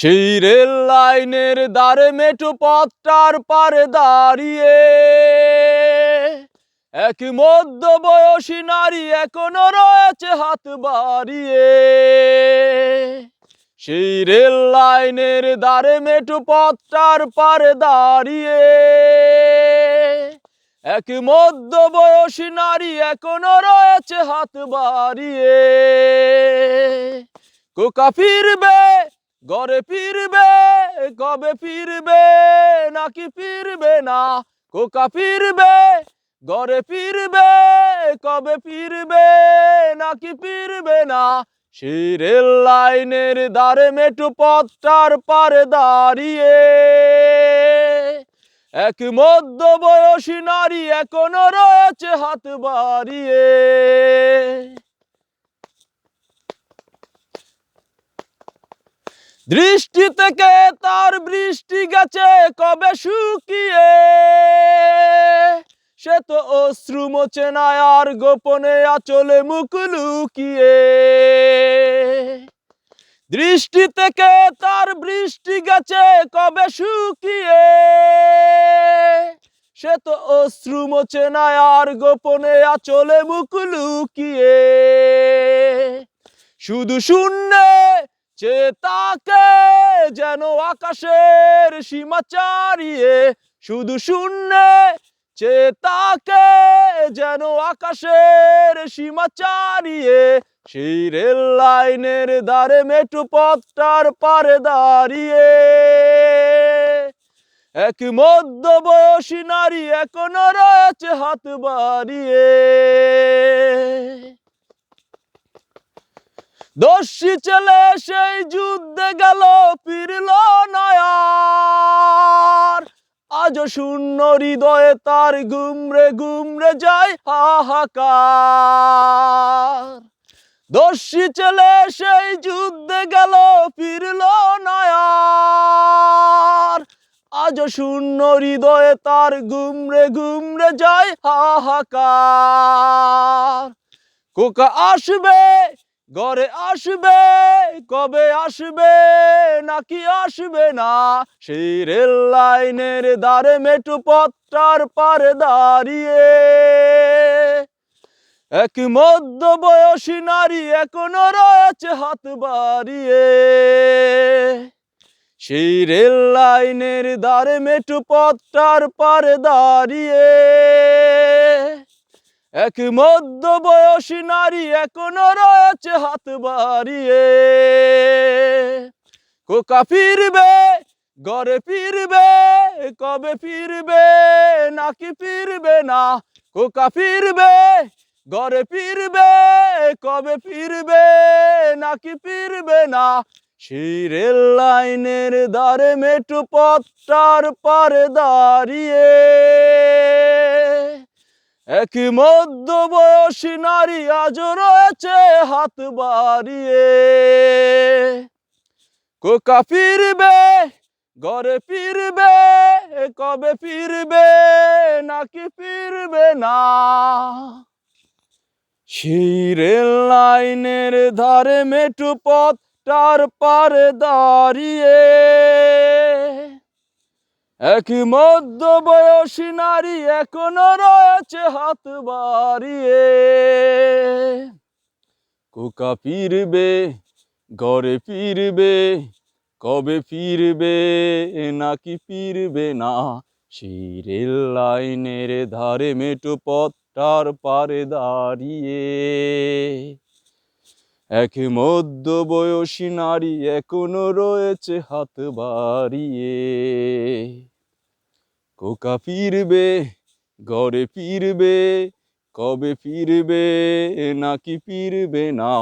সেই রেল লাইনের দ্বারে মেঠো পথটার পারে দাঁড়িয়ে এক মধ্যবয়সী নারী এখনো রয়েছে হাত বাড়িয়ে। সেই রেল লাইনের দ্বারে মেঠো পথটার পারে দাঁড়িয়ে এক মধ্যবয়সী নারী এখনো রয়েছে হাত বাড়িয়ে। কোকা ফিরবে ঘরে ফিরবে, কবে ফিরবে নাকি ফিরবে না? কোকা ফিরবে ঘরে ফিরবে, কবে ফিরবে নাকি ফিরবে না? সেই রেল লাইনের দ্বারে মেঠো পথটার পারে দাঁড়িয়ে এক মধ্যবয়সী নারী এখনো রয়েছে হাত বাড়িয়ে। দৃষ্টি থেকে তার বৃষ্টি গেছে কবে শুকিয়ে, সে তো অশ্রু মোছে না আর গোপনে আঁচলে মুখ লুকিয়ে। দৃষ্টি থেকে তার বৃষ্টি গেছে কবে শুকিয়ে, সে তো অশ্রু মোছে না আর গোপনে আঁচলে মুখ লুকিয়ে। শুধু শূন্যে চেয়ে তাকে যেন আকাশের সীমা ছাড়িয়ে, শুধু শূন্যে চেয়ে তাকে যেন আকাশের সীমা ছাড়িয়ে। সেই রেল লাইনের দ্বারে মেঠো পথটার পারে দাঁড়িয়ে এক মধ্যবয়সী নারী এখনো রয়েছে হাত বাড়িয়ে। দস্যি ছেলে সেই যুদ্ধে গেল ফিরল না আর, আজও শূন্য হৃদয়ে তার গুমরে গুমরে যায় হাহাকার। দস্যি ছেলে সেই যুদ্ধে গেল ফিরল না আর, আজও শূন্য হৃদয়ে তার গুমরে গুমরে যায় হাহাকার। কোকা আসবে ঘরে আসবে, কবে আসবে নাকি আসবে না? সেই রেল লাইনের দ্বারে মেঠো পথটার পারে দাঁড়িয়ে এক মধ্যবয়সী নারী এখনো রয়েছে হাত বাড়িয়ে। সেই রেল লাইনের দ্বারে মেঠো পথটার পারে দাঁড়িয়ে এক মধ্যবয়সী নারী এখনো রয়েছে হাত বাড়িয়ে। কোকা ফিরবে ঘরে ফিরবে, কবে ফিরবে নাকি ফিরবে না? কোকা ফিরবে ঘরে ফিরবে, কবে ফিরবে নাকি ফিরবে না? সেই রেল লাইনের দ্বারে মেঠো পথটার পারে দাঁড়িয়ে এক মধ্যবয়সী নারী আজও রয়েছে হাত বাড়িয়ে। কোকা ফিরবে ঘরে ফিরবে, কবে ফিরবে নাকি ফিরবে না? সেই রেল লাইনের ধারে মেঠো পথটার পারে দাঁড়িয়ে এক মধ্যবয়সী নারী এখনো রয়েছে হাত বাড়িয়ে। কোকা ফিরবে ঘরে ফিরবে, কবে ফিরবে নাকি ফিরবে না? সেই রেল লাইনের ধারে মেঠো পথটার পারে দাঁড়িয়ে এক মধ্যবয়সী নারী এখনো রয়েছে হাত বাড়িয়ে। কোকা ফিরবে ঘরে ফিরবে, কবে ফিরবে নাকি ফিরবে না?